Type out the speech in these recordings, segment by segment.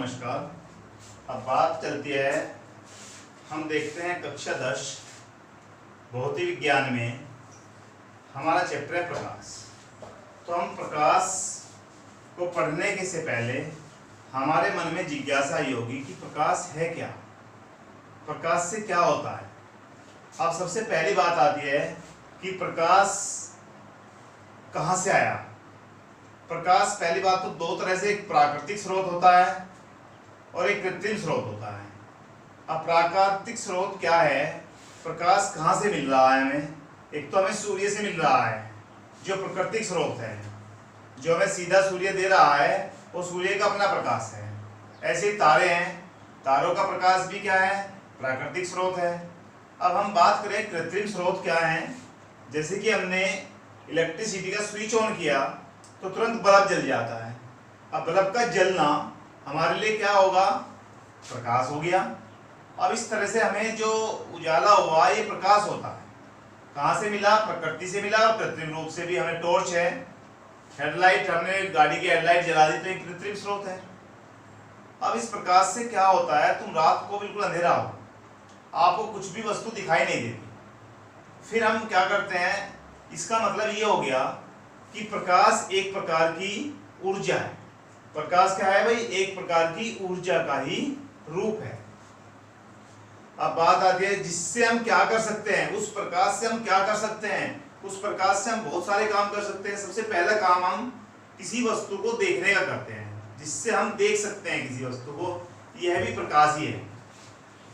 नमस्कार। अब बात चलती है, हम देखते हैं कक्षा 10 भौतिक विज्ञान में हमारा चैप्टर है प्रकाश। तो हम प्रकाश को पढ़ने के से पहले हमारे मन में जिज्ञासा ये होगी कि प्रकाश है क्या, प्रकाश से क्या होता है। अब सबसे पहली बात आती है कि प्रकाश कहाँ से आया। प्रकाश पहली बात तो दो तरह से, एक प्राकृतिक स्रोत होता है और एक कृत्रिम स्रोत होता है। अब प्राकृतिक स्रोत क्या है, प्रकाश कहाँ से मिल रहा है हमें। एक तो हमें सूर्य से मिल रहा है जो प्राकृतिक स्रोत है, जो हमें सीधा सूर्य दे रहा है, वो सूर्य का अपना प्रकाश है। ऐसे ही तारे हैं, तारों का प्रकाश भी क्या है, प्राकृतिक स्रोत है। अब हम बात करें कृत्रिम स्रोत क्या है, जैसे कि हमने इलेक्ट्रिसिटी का स्विच ऑन किया तो तुरंत बल्ब जल जाता है। अब बल्ब का जलना हमारे लिए क्या होगा, प्रकाश हो गया। अब इस तरह से हमें जो उजाला हुआ ये प्रकाश होता है। कहाँ से मिला, प्रकृति से मिला, और कृत्रिम रूप से भी। हमें टॉर्च है, हेडलाइट, हमने गाड़ी की हेडलाइट जला दी तो एक कृत्रिम स्रोत है। अब इस प्रकाश से क्या होता है, तुम रात को बिल्कुल अंधेरा हो, आपको कुछ भी वस्तु दिखाई नहीं देती, फिर हम क्या करते हैं, इसका मतलब ये हो गया कि प्रकाश एक प्रकार की ऊर्जा है। प्रकाश क्या है भाई, एक प्रकार की ऊर्जा का ही रूप है। अब बात आती है जिससे हम क्या कर सकते हैं, उस प्रकाश से हम क्या कर सकते हैं। उस प्रकाश से हम बहुत सारे काम कर सकते हैं। सबसे पहला काम हम किसी वस्तु को देखने का करते हैं, जिससे हम देख सकते हैं किसी वस्तु को, यह भी प्रकाश ही है।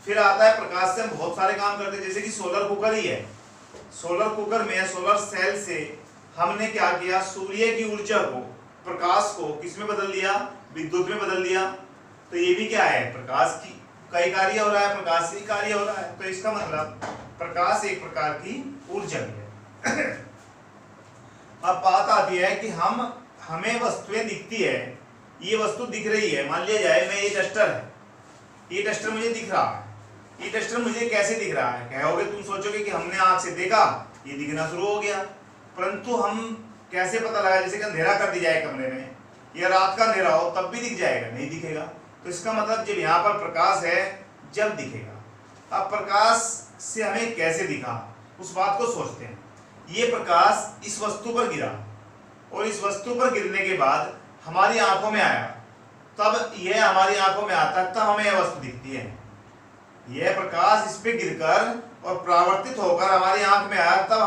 फिर आता है प्रकाश से हम बहुत सारे काम करते हैं, जैसे कि सोलर कुकर ही है। सोलर कुकर में सोलर सेल से हमने क्या किया, सूर्य की ऊर्जा को, प्रकाश को किस में बदल दिया, विद्युत में बदल दिया। तो ये भी क्या है, प्रकाश की कई कार्य हो रहा है, प्रकाश से ही कार्य हो रहा है। तो इसका मतलब प्रकाश एक प्रकार की ऊर्जा है। अब बात आती है कि हमें वस्तुएं दिखती है, ये वस्तु दिख रही है। मान लिया जाए मैं, ये डस्टर है, ये डस्टर मुझे दिख रहा है। ये डस्टर मुझे कैसे दिख रहा है, कहोगे, तुम सोचोगे कि हमने आंख से देखा, ये दिखना शुरू हो गया। परंतु हम कैसे पता लगा, जैसे कि अंधेरा कर दी जाए कमरे में, या रात का अंधेरा हो तब भी दिख जाएगा, नहीं दिखेगा। तो इसका मतलब जब यहाँ पर प्रकाश है जब दिखेगा। अब प्रकाश से हमें कैसे दिखा, उस बात को सोचते हैं। ये प्रकाश इस वस्तु पर गिरा, और इस वस्तु पर गिरने के बाद हमारी आंखों में आया, तब यह हमारी आंखों में आता है, तब हमें यह वस्तु दिखती है। यह प्रकाश इस पे गिरकर और परावर्तित होकर हमारी आंख में आया, तब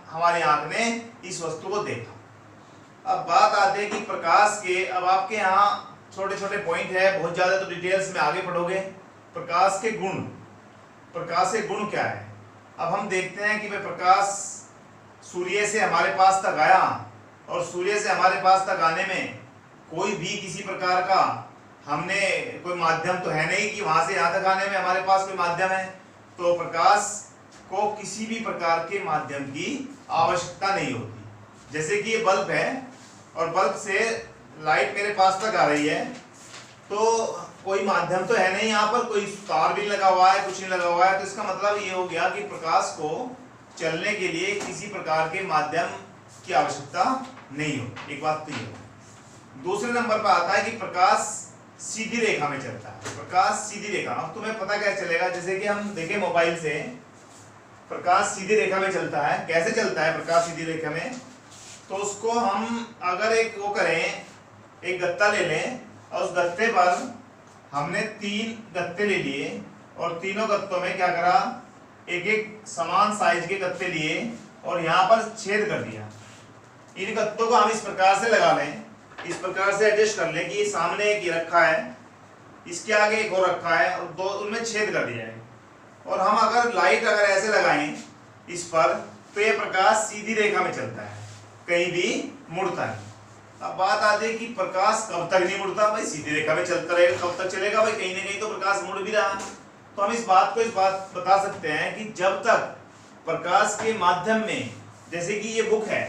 हमारी आंख ने इस वस्तु को देखा। अब बात आती है कि प्रकाश के, अब आपके यहाँ छोटे छोटे पॉइंट है, बहुत ज्यादा तो डिटेल्स में आगे पढ़ोगे। प्रकाश के गुण, प्रकाश के गुण क्या है। अब हम देखते हैं कि भाई प्रकाश सूर्य से हमारे पास तक आया, और सूर्य से हमारे पास तक आने में कोई भी किसी प्रकार का हमने कोई माध्यम तो है नहीं कि वहां से यहाँ तक आने में हमारे पास कोई माध्यम है। तो प्रकाश को किसी भी प्रकार के माध्यम की आवश्यकता नहीं होती। जैसे कि ये बल्ब है, और बल्ब से लाइट मेरे पास तक आ रही है, तो कोई माध्यम तो है नहीं, यहाँ पर कोई तार भी लगा हुआ है, कुछ नहीं लगा हुआ है। तो इसका मतलब ये हो गया कि प्रकाश को चलने के लिए किसी प्रकार के माध्यम की आवश्यकता नहीं हो। एक बात तो ये हो। दूसरे नंबर पर आता है कि प्रकाश सीधी रेखा में चलता है। प्रकाश सीधी रेखा, अब तुम्हें पता कैसे चलेगा, जैसे कि हम देखें मोबाइल से, प्रकाश सीधी रेखा में चलता है। कैसे चलता है प्रकाश सीधी रेखा में, तो उसको हम अगर एक वो करें, एक गत्ता ले लें, और उस गत्ते पर हमने 3 गत्ते ले लिए, और तीनों गत्तों में क्या करा, एक एक समान साइज के गत्ते लिए, और यहाँ पर छेद कर दिया। इन गत्तों को हम इस प्रकार से लगा लें, इस प्रकार से एडजस्ट कर लें कि ये सामने एक ये रखा है, इसके आगे एक और रखा है, और दो उनमें छेद कर दिया है। और हम अगर लाइट अगर ऐसे लगाएं इस पर, तो ये प्रकाश सीधी रेखा में चलता है, कहीं भी मुड़ता नहीं। अब बात आती है कि प्रकाश कब तक नहीं मुड़ता, भाई सीधी रेखा में चलता रहेगा, कब तक चलेगा भाई, कहीं ना कहीं तो प्रकाश मुड़ भी रहा। तो हम इस बात बता सकते हैं कि जब तक प्रकाश के माध्यम में, जैसे कि ये बुक है,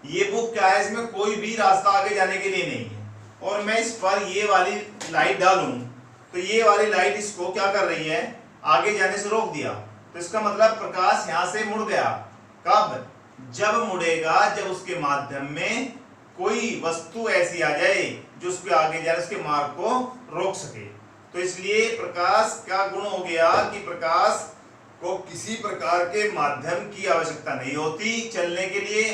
ये बुक क्या है, इसमें कोई भी रास्ता आगे जाने के लिए नहीं है, और मैं इस पर ये वाली लाइट डालूं, तो ये वाली लाइट इसको क्या कर रही है, आगे जाने से रोक दिया। तो इसका मतलब प्रकाश यहाँ से मुड़ गया। कब, जब मुड़ेगा, जब उसके माध्यम में कोई वस्तु ऐसी आ जाए जो उसके आगे जा रहे उसके मार्ग को रोक सके। तो इसलिए प्रकाश का गुण हो गया कि प्रकाश को किसी प्रकार के माध्यम की आवश्यकता नहीं होती चलने के लिए।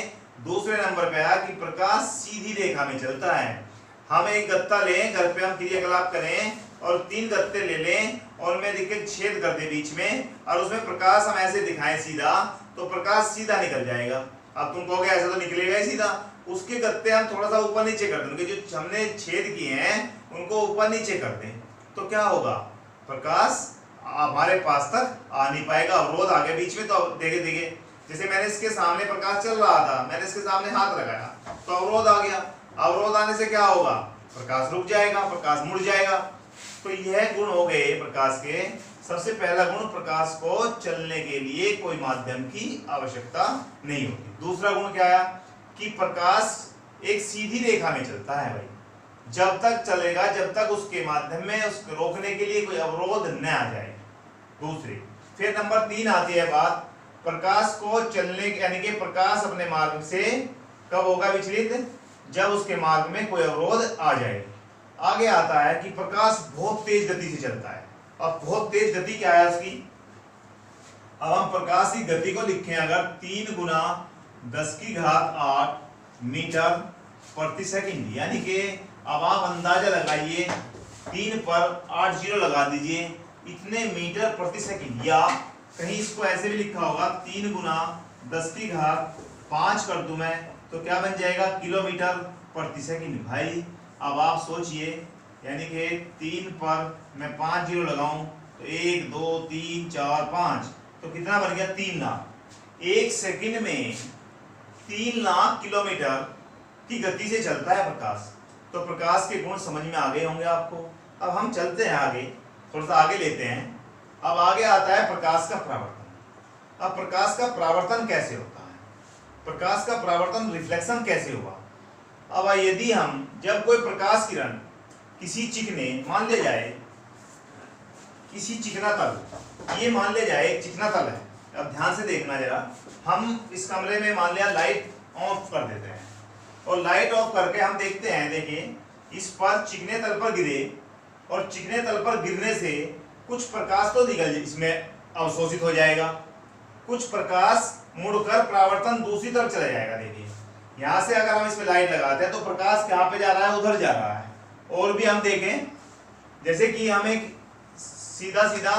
दूसरे नंबर पे आया कि प्रकाश सीधी रेखा में चलता है। हम एक गत्ता लें, घर पे हम क्रियाकलाप करें और 3 गत्ते ले लें और उनमें देखिए छेद कर दे बीच में और उसमें प्रकाश हम ऐसे दिखाएं सीधा, तो प्रकाश सीधा निकल जाएगा। अब तुम कहोगे ऐसा तो निकलेगा ही सीधा। उसके गत्ते हम थोड़ा सा ऊपर नीचे कर दें, जो हमने छेद किए हैं उनको ऊपर नीचे कर दें, तो क्या होगा, प्रकाश हमारे पास तक आ नहीं पाएगा, अवरोध आ गया बीच में। तो देखे देखे जैसे मैंने इसके सामने प्रकाश चल रहा था, मैंने इसके सामने हाथ लगाया तो अवरोध आ गया। अवरोध आने से क्या होगा, प्रकाश रुक जाएगा, प्रकाश मुड़ जाएगा। तो यह गुण हो गए प्रकाश के। सबसे पहला गुण, प्रकाश को चलने के लिए कोई माध्यम की आवश्यकता नहीं होती। दूसरा गुण क्या आया कि प्रकाश एक सीधी रेखा में चलता है भाई, जब तक चलेगा जब तक उसके माध्यम में उसको रोकने के लिए कोई अवरोध न आ जाए। दूसरी फिर नंबर 3 आती है बात, प्रकाश को चलने यानी कि प्रकाश अपने मार्ग से कब होगा विचलित, जब उसके मार्ग में कोई अवरोध आ जाए। आगे आता है कि प्रकाश बहुत तेज गति से चलता है। अब बहुत तेज गति क्या है उसकी, अब हम प्रकाश की गति को लिखें अगर 3 गुना 10⁸ मीटर प्रति सेकंड, यानी कि अब आप अंदाजा लगाइए 3 पर 8 जीरो लगा दीजिए, इतने मीटर प्रति सेकंड। या कहीं इसको ऐसे भी लिखा होगा 3 गुना 10⁵ कर दूं मैं तो क्या बन जाएगा, किलोमीटर प्रति सेकंड। भाई अब आप सोचिए, यानी कि 3 पर मैं 5 जीरो लगाऊं तो 1 2 3 4 5, तो कितना बन गया, 3 लाख। 1 सेकंड में 3 लाख किलोमीटर की गति से चलता है प्रकाश। तो प्रकाश के गुण समझ में आ गए होंगे आपको। अब हम चलते हैं आगे, थोड़ा सा आगे लेते हैं। अब आगे आता है प्रकाश का परावर्तन। अब प्रकाश का परावर्तन कैसे होता है, प्रकाश का परावर्तन रिफ्लेक्शन कैसे हुआ। अब यदि हम जब कोई प्रकाश किरण किसी चिकने, मान ले जाए किसी चिकना तल, ये मान ले जाए एक चिकना तल है। अब ध्यान से देखना जरा, हम इस कमरे में मान लिया लाइट ऑफ कर देते हैं और लाइट ऑफ करके हम देखते हैं, देखिए इस पर चिकने तल पर गिरे और चिकने तल पर गिरने से कुछ प्रकाश तो निकल इसमें अवशोषित हो जाएगा, कुछ प्रकाश मुड़कर परावर्तन दूसरी तरफ चला जाएगा। देखिए यहाँ से अगर हम इसमें लाइट लगाते हैं तो प्रकाश कहाँ पे जा रहा है, उधर जा रहा है। और भी हम देखें, जैसे कि हम एक सीधा सीधा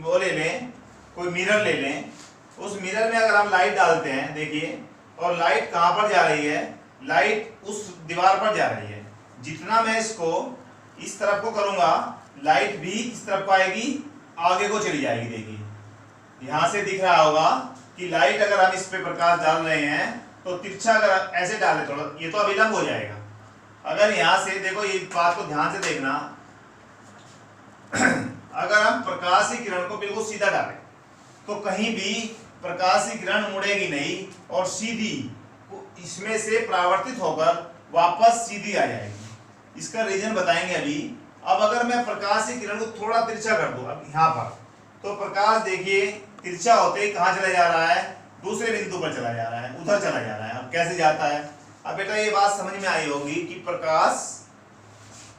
वो ले लें, कोई मिरर ले लें, उस मिरर में अगर हम लाइट डालते हैं देखिए, और लाइट कहाँ पर जा रही है, लाइट उस दीवार पर जा रही है। जितना मैं इसको इस तरफ को करूंगा लाइट भी इस तरफ को आएगी, आगे को चली जाएगी। देखिए यहाँ से दिख रहा होगा कि लाइट अगर हम इस पे प्रकाश डाल रहे हैं तो तिरछा अगर ऐसे डालें थोड़ा, ये तो अभिलंब हो जाएगा। अगर यहाँ से देखो, ये बात को ध्यान से देखना, अगर हम प्रकाश की किरण को बिल्कुल सीधा डालें तो कहीं भी प्रकाश की किरण मुड़ेगी नहीं और सीधी इसमें से परावर्तित होकर वापस सीधी आ जाएगी। इसका रीजन बताएंगे अभी। अब अगर मैं प्रकाश की किरण को थोड़ा तिरछा कर दूं अब यहाँ पर, तो प्रकाश देखिए तिरछा होते ही कहाँ चला जा रहा है, दूसरे बिंदु पर चला जा रहा है, उधर चला जा रहा है। अब कैसे जाता है, अब बेटा ये बात समझ में आई होगी कि प्रकाश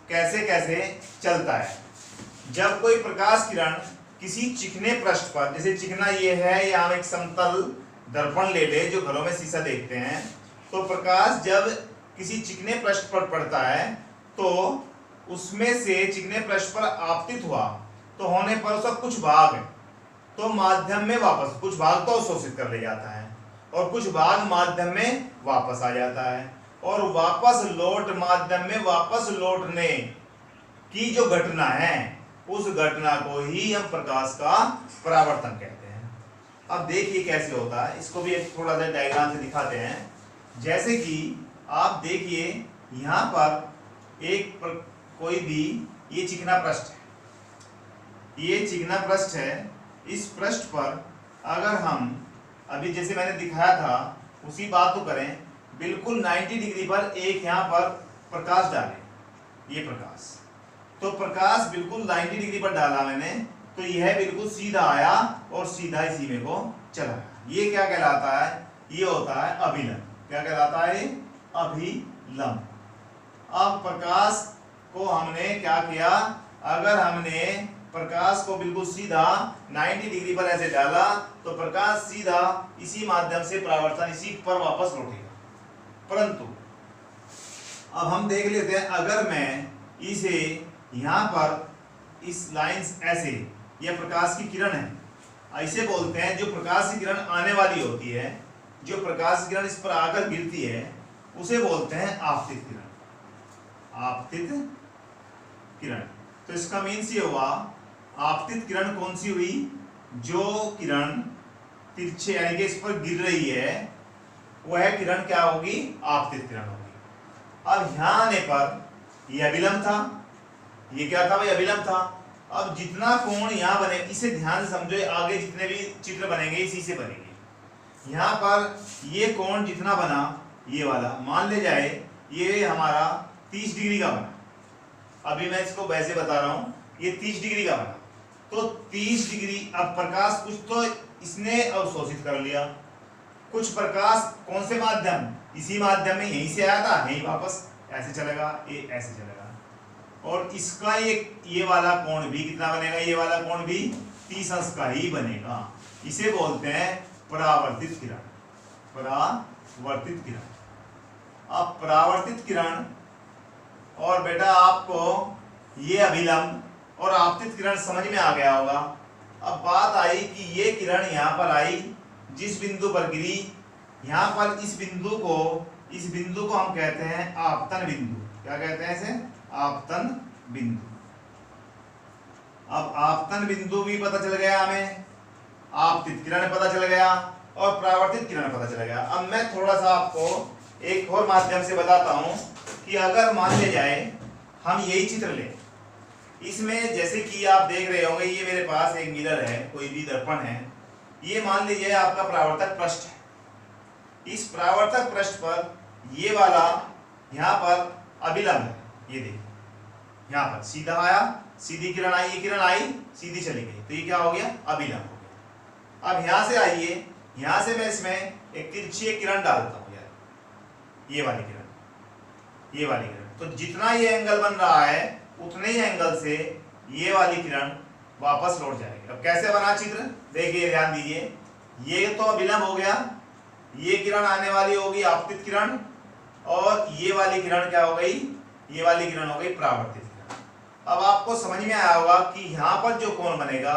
कैसे कैसे चलता है। जब कोई प्रकाश किरण किसी चिकने पृष्ठ पर, जैसे चिकना ये है, या हम एक समतल दर्पण ले ले जो घरों में शीशा देखते हैं, तो प्रकाश जब किसी चिकने पृष्ठ पर पड़ता है तो उसमें से चिकने पृष्ठ पर आपतित हुआ तो होने पर उसका कुछ भाग तो माध्यम में वापस, कुछ भाग तो अवशोषित कर ले जाता है और कुछ भाग माध्यम में वापस आ जाता है, और वापस लौट माध्यम में वापस लौटने की जो घटना है उस घटना को ही हम प्रकाश का परावर्तन कहते हैं। अब देखिए कैसे होता है, इसको भी एक थोड़ा सा डायग्राम से दिखाते हैं। जैसे कि आप देखिए यहाँ पर एक कोई भी, ये चिकना पृष्ठ है, ये चिकना पृष्ठ है। इस पृष्ठ पर अगर हम अभी जैसे मैंने दिखाया था उसी बात को करें, बिल्कुल 90 डिग्री पर एक यहाँ पर प्रकाश डालें, ये प्रकाश, तो प्रकाश बिल्कुल 90 डिग्री पर डाला मैंने, तो यह बिल्कुल सीधा आया और सीधा इसी में को चला। ये क्या कहलाता है, ये होता है अभिलंब। क्या कहलाता है, अभिलंब। अब प्रकाश को हमने क्या किया, अगर हमने प्रकाश को बिल्कुल सीधा 90 डिग्री पर ऐसे डाला तो प्रकाश सीधा इसी माध्यम से परावर्तन इसी पर वापस लौटेगा। परंतु अब हम देख लेते हैं, अगर मैं इसे यहाँ पर इस लाइन ऐसे, यह प्रकाश की किरण है, ऐसे बोलते हैं जो प्रकाश की किरण आने वाली होती है, जो प्रकाश की किरण इस पर आकर गिरती है उसे बोलते हैं आपतित किरण। आपतित किरण, तो इसका मीन्स ये हुआ, आपतित किरण कौन सी हुई, जो किरण तिरछे यानी कि इस पर गिर रही है वह किरण क्या होगी, आपतित किरण होगी। अब यहां आने पर यह अभिलंब था, ये क्या था भाई, अभिलंब था। अब जितना कोण यहाँ बने, इसे ध्यान से समझो, आगे जितने भी चित्र बनेंगे इसी से बनेंगे। यहाँ पर ये कोण जितना बना, ये वाला मान ले जाए ये हमारा 30 डिग्री का बना, अभी मैं इसको वैसे बता रहा हूँ, ये 30 डिग्री का बना, तो 30 डिग्री। अब प्रकाश कुछ तो इसने अवशोषित कर लिया, कुछ प्रकाश कौन से माध्यम, इसी माध्यम में यहीं से आया था, यहीं वापस ऐसे चलेगा, ये ऐसे चलेगा, और इसका ये वाला कोण भी कितना बनेगा, ये वाला कोण भी 30 अंश का ही बनेगा। इसे बोलते हैं परावर्तित किरण, परावर्तित किरण। अब परावर्तित किरण और बेटा आपको ये अभिलंब और आपतित किरण समझ में आ गया होगा। अब बात आई कि ये किरण यहाँ पर आई, जिस बिंदु पर गिरी, यहाँ पर इस बिंदु को हम कहते हैं आपतन बिंदु। क्या कहते हैं इसे, आपतन बिंदु। अब आपतन बिंदु भी पता चल गया हमें, आपतित किरण पता चल गया और परावर्तित किरण पता चल गया। अब मैं थोड़ा सा आपको एक और माध्यम से बताता हूं कि अगर मान ले जाए हम यही चित्र लें, इसमें जैसे कि आप देख रहे होंगे, ये मेरे पास एक मिरर है, कोई भी दर्पण है, ये मान लीजिए आपका परावर्तक पृष्ठ है। इस परावर्तक पृष्ठ पर ये वाला यहाँ पर अभिलंब है, ये देखिए यहाँ पर सीधा आया, सीधी किरण आई, ये किरण आई सीधी चली गई, तो ये क्या हो गया, अभिलंब हो गया। अब यहाँ से आइए, यहाँ से मैं इसमें एक तिरछी किरण डालता हूँ यार, ये वाली किरण, ये वाली किरण, तो जितना ये एंगल बन रहा है उतने ही एंगल से ये वाली किरण वापस लौट जाएगी। अब कैसे बना चित्र, देखिए ध्यान दीजिए, ये तो अभिलंब हो गया, ये किरण आने वाली होगी आपतित किरण, और ये वाली किरण क्या हो गई, ये वाली किरण हो गई परावर्तित किरण। अब आपको समझ में आया होगा कि यहाँ पर जो कोण बनेगा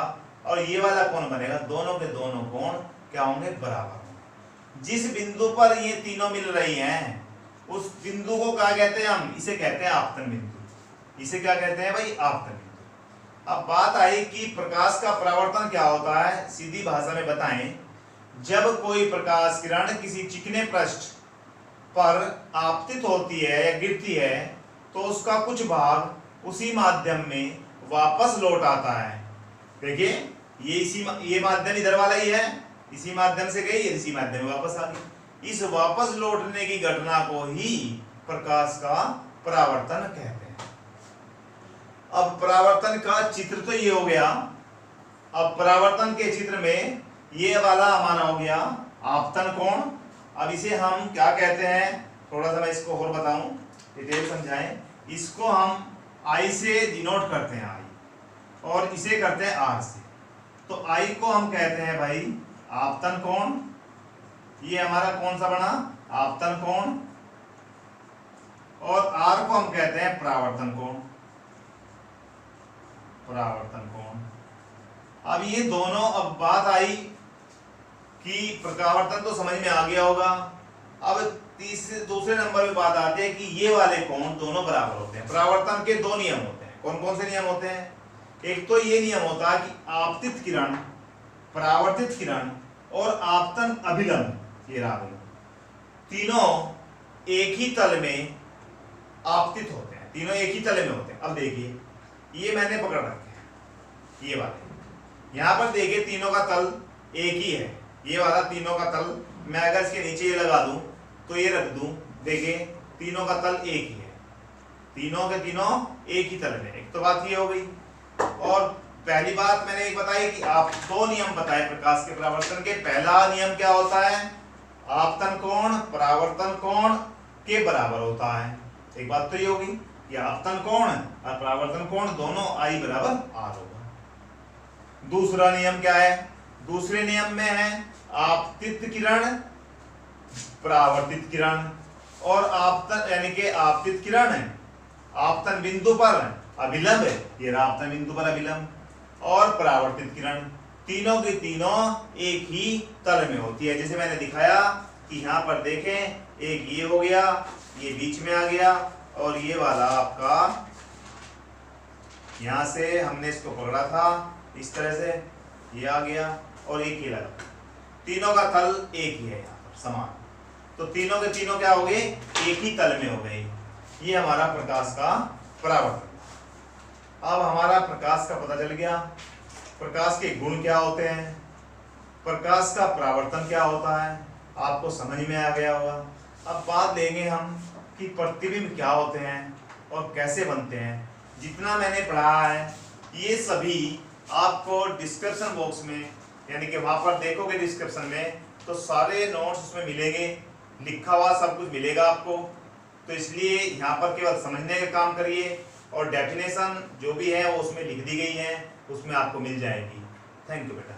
और ये वाला कोण बनेगा, दोनों के दोनों कोण क्या होंगे, बराबर होंगे। जिस बिंदु पर ये तीनों मिल रही हैं उस बिंदु को क्या कहते हैं, हम इसे कहते हैं आपतन बिंदु। इसे क्या कहते हैं भाई, आपतन बिंदु। अब बात आई कि प्रकाश का परावर्तन क्या होता है, सीधी भाषा में बताएं, जब कोई प्रकाश किरण किसी चिकने पृष्ठ पर आपतित होती है या गिरती है तो उसका कुछ भाग उसी माध्यम में वापस लौट आता है। देखिए ये माध्यम इधर वाला ही है, इसी माध्यम से गई, इसी माध्यम में वापस आ गई। इस वापस लौटने की घटना को ही प्रकाश का परावर्तन कहते हैं। अब परावर्तन का चित्र तो ये हो गया। अब परावर्तन के चित्र में ये वाला हमारा हो गया आपतन कोण। अब इसे हम क्या कहते हैं, थोड़ा सा मैं इसको और बताऊं, डिटेल समझाएं। इसको हम आई से डिनोट करते हैं, आई, और इसे करते हैं आर से। तो आई को हम कहते हैं भाई आपतन कोण, ये हमारा कौन सा बना, आपतन कोण, और आर को हम कहते हैं परावर्तन कोण, परावर्तन कोण। अब ये दोनों, अब बात आई कि परावर्तन तो समझ में आ गया होगा। अब दूसरे नंबर पे बात आती है कि ये वाले कोण दोनों बराबर होते हैं। परावर्तन के दो नियम होते हैं। कौन कौन से नियम होते हैं, एक तो ये नियम होता है कि आपतित किरण, परावर्तित किरण और आपतन अभिलंब, ये रहा तीनों एक ही तल में आपतित होते हैं, तीनों एक ही तल में होते हैं। अब देखिए ये मैंने पकड़ रखे हैं, ये वाले यहाँ पर देखिए तीनों का तल एक ही है, ये वाला तीनों का तल, मैं अगर इसके नीचे ये लगा दूं तो ये रख दूं, देखिए तीनों का तल एक ही है, तीनों के तीनों एक ही तल में। एक तो बात ये हो गई। और पहली बात मैंने एक बताई कि आप दो नियम बताए प्रकाश के परावर्तन के। पहला नियम क्या होता है, आपतन कोण परावर्तन कोण के बराबर होता है, एक बात तो ये होगी कि आपतन कोण और परावर्तन कोण दोनों I बराबर R होगा। दूसरा नियम क्या है? दूसरे नियम में है आपतित किरण, परावर्तित किरण, और आपतन यानी कि आपतित किरण है आपतन बिंदु पर अभिलंब है, ये आपतन बिंदु पर अभिलंब, और परावर्तित किरण, तीनों की तीनों एक ही तल में होती है। जैसे मैंने दिखाया कि यहाँ पर देखें, एक ये हो गया, ये बीच में आ गया, और ये वाला आपका यहाँ से हमने इसको पकड़ा था इस तरह से, ये आ गया, और एक ही लगा, तीनों का तल एक ही है यहाँ पर समान, तो तीनों के तीनों क्या हो गए? एक ही तल में हो गए। ये हमारा प्रकाश का परावर्तन। अब हमारा प्रकाश का पता चल गया, प्रकाश के गुण क्या होते हैं, प्रकाश का परावर्तन क्या होता है, आपको समझ में आ गया होगा। अब बात लेंगे हम कि प्रतिबिंब क्या होते हैं और कैसे बनते हैं। जितना मैंने पढ़ा है ये सभी आपको डिस्क्रिप्शन बॉक्स में, यानी कि वहां पर देखोगे डिस्क्रिप्शन में तो सारे नोट्स उसमें मिलेंगे, लिखा हुआ सब कुछ मिलेगा आपको। तो इसलिए यहाँ पर केवल समझने का काम करिए, और डेफिनेशन जो भी है वो उसमें लिख दी गई है, उसमें आपको मिल जाएगी। थैंक यू बेटा।